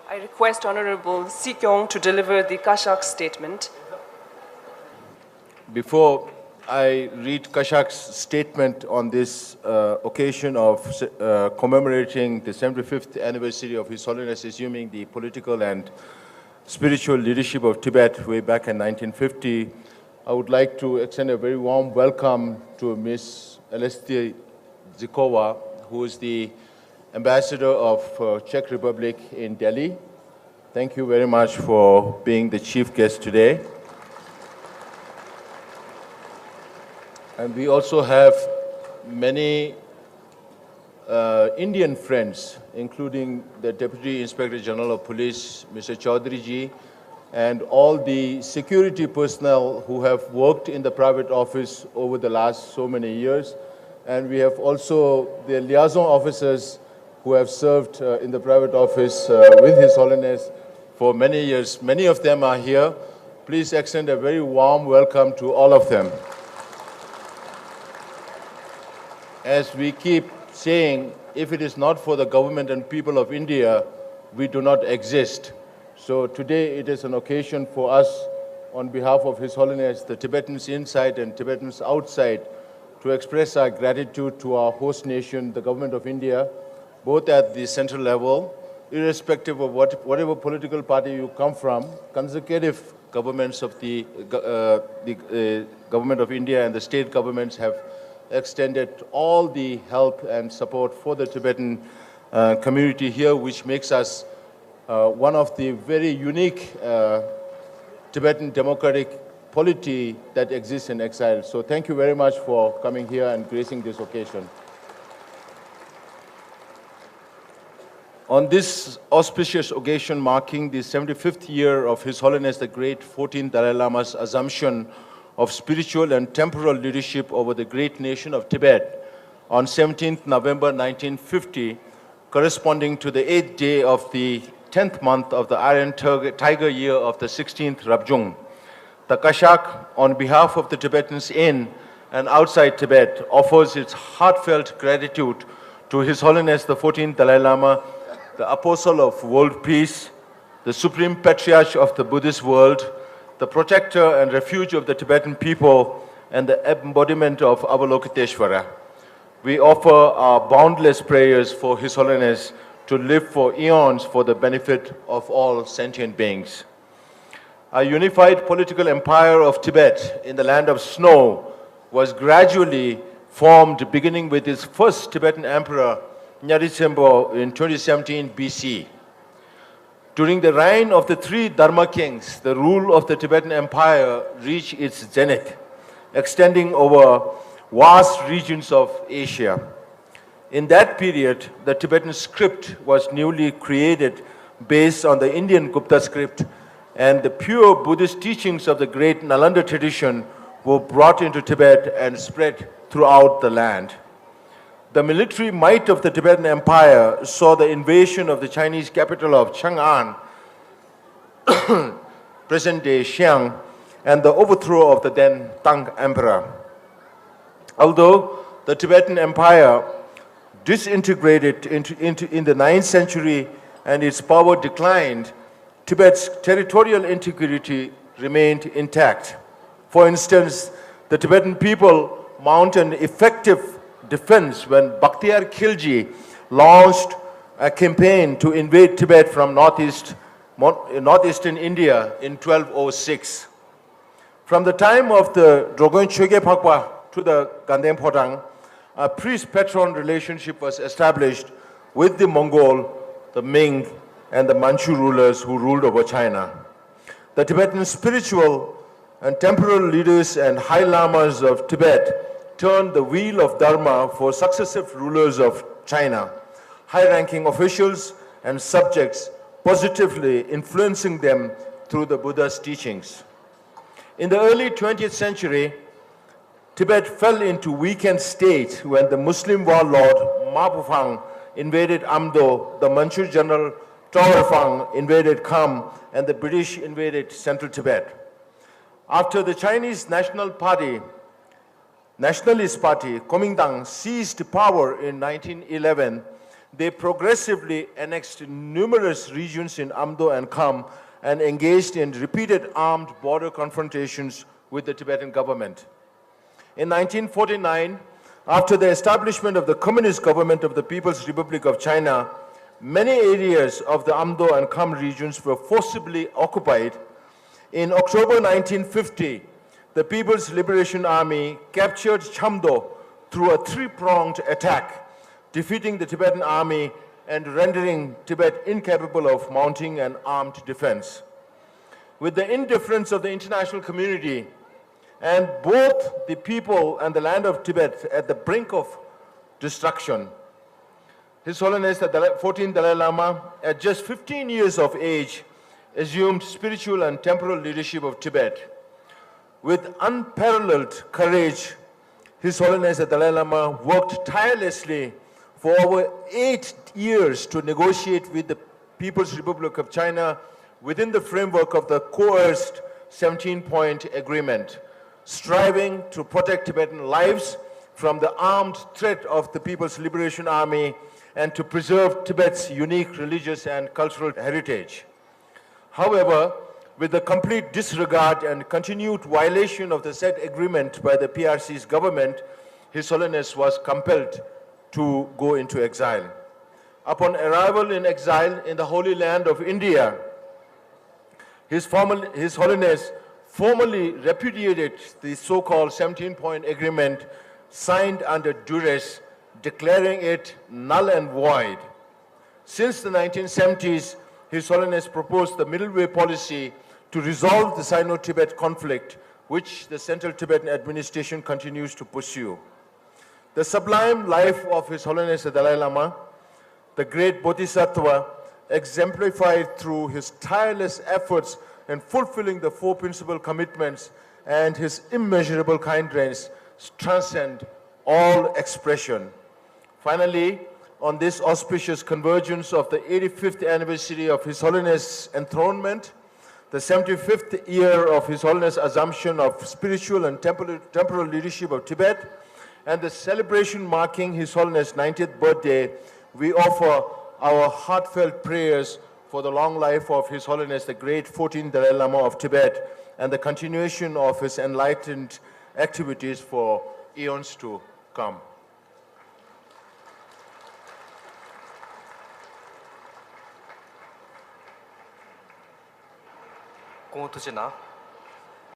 I request Honorable Sikyong to deliver the Kashak statement. Before I read Kashak's statement on this occasion of commemorating the 75th anniversary of His Holiness assuming the political and spiritual leadership of Tibet way back in 1950, I would like to extend a very warm welcome to Ms. Alestia Zikova, who is the Ambassador of Czech Republic in Delhi. Thank you very much for being the chief guest today. And we also have many Indian friends, including the Deputy Inspector General of Police, Mr. Chaudhary ji, and all the security personnel who have worked in the private office over the last so many years. And we have also the liaison officers who have served in the private office with His Holiness for many years. Many of them are here. Please extend a very warm welcome to all of them. As we keep saying, if it is not for the government and people of India, we do not exist. So today it is an occasion for us, on behalf of His Holiness, the Tibetans inside and Tibetans outside, to express our gratitude to our host nation, the government of India, both at the central level, irrespective of whatever political party you come from. Consecutive governments of the government of India and the state governments have extended all the help and support for the Tibetan community here, which makes us one of the very unique Tibetan democratic polity that exists in exile. So thank you very much for coming here and gracing this occasion. On this auspicious occasion marking the 75th year of His Holiness the Great 14th Dalai Lama's assumption of spiritual and temporal leadership over the great nation of Tibet on 17th November 1950, corresponding to the 8th day of the 10th month of the Iron Tiger year of the 16th Rabjung. The Kashak, on behalf of the Tibetans in and outside Tibet, offers its heartfelt gratitude to His Holiness the 14th Dalai Lama, the Apostle of World Peace, the Supreme Patriarch of the Buddhist world, the protector and refuge of the Tibetan people, and the embodiment of Avalokiteshvara. We offer our boundless prayers for His Holiness to live for eons for the benefit of all sentient beings. A unified political empire of Tibet in the land of snow was gradually formed, beginning with its first Tibetan emperor, Nyarisembo, in 2017 BC. During the reign of the three Dharma kings, the rule of the Tibetan Empire reached its zenith, extending over vast regions of Asia. In that period, the Tibetan script was newly created based on the Indian Gupta script, and the pure Buddhist teachings of the great Nalanda tradition were brought into Tibet and spread throughout the land. The military might of the Tibetan Empire saw the invasion of the Chinese capital of Chang'an, present-day Xi'an, and the overthrow of the then Tang Emperor. Although the Tibetan Empire disintegrated in the 9th century and its power declined, Tibet's territorial integrity remained intact. For instance, the Tibetan people mounted an effective defense when Bakhtiar Khilji launched a campaign to invade Tibet from northeastern India in 1206. From the time of the Drogon Choge Phakpa to the Ganden Photang, a priest-patron relationship was established with the Mongol, the Ming, and the Manchu rulers who ruled over China. The Tibetan spiritual and temporal leaders and high lamas of Tibet turned the wheel of Dharma for successive rulers of China, high-ranking officials and subjects, positively influencing them through the Buddha's teachings. In the early 20th century, Tibet fell into weakened state when the Muslim warlord Ma Bufang invaded Amdo, the Manchu general Taurafang invaded Kham, and the British invaded central Tibet. After the Chinese Nationalist Party, Kuomintang, seized power in 1911, they progressively annexed numerous regions in Amdo and Kham and engaged in repeated armed border confrontations with the Tibetan government. In 1949, after the establishment of the Communist Government of the People's Republic of China, many areas of the Amdo and Kham regions were forcibly occupied. In October 1950, the People's Liberation Army captured Chamdo through a three-pronged attack, defeating the Tibetan army and rendering Tibet incapable of mounting an armed defense. With the indifference of the international community and both the people and the land of Tibet at the brink of destruction, His Holiness the 14th Dalai Lama, at just 15 years of age, assumed spiritual and temporal leadership of Tibet. With unparalleled courage, His Holiness the Dalai Lama worked tirelessly for over 8 years to negotiate with the People's Republic of China within the framework of the coerced 17-point agreement, striving to protect Tibetan lives from the armed threat of the People's Liberation Army and to preserve Tibet's unique religious and cultural heritage. However, with the complete disregard and continued violation of the said agreement by the PRC's government, His Holiness was compelled to go into exile. Upon arrival in exile in the Holy Land of India, His Holiness formally repudiated the so-called 17-point agreement signed under duress, declaring it null and void. Since the 1970s, His Holiness proposed the middle way policy to resolve the Sino-Tibet conflict, which the Central Tibetan administration continues to pursue. The sublime life of His Holiness the Dalai Lama, the great Bodhisattva, exemplified through his tireless efforts in fulfilling the four principal commitments and his immeasurable kindness transcend all expression. Finally, on this auspicious convergence of the 85th anniversary of His Holiness' enthronement, the 75th year of His Holiness' assumption of spiritual and temporal leadership of Tibet, and the celebration marking His Holiness' 90th birthday, we offer our heartfelt prayers for the long life of His Holiness the great 14th Dalai Lama of Tibet and the continuation of his enlightened activities for eons to come. Kung tu chena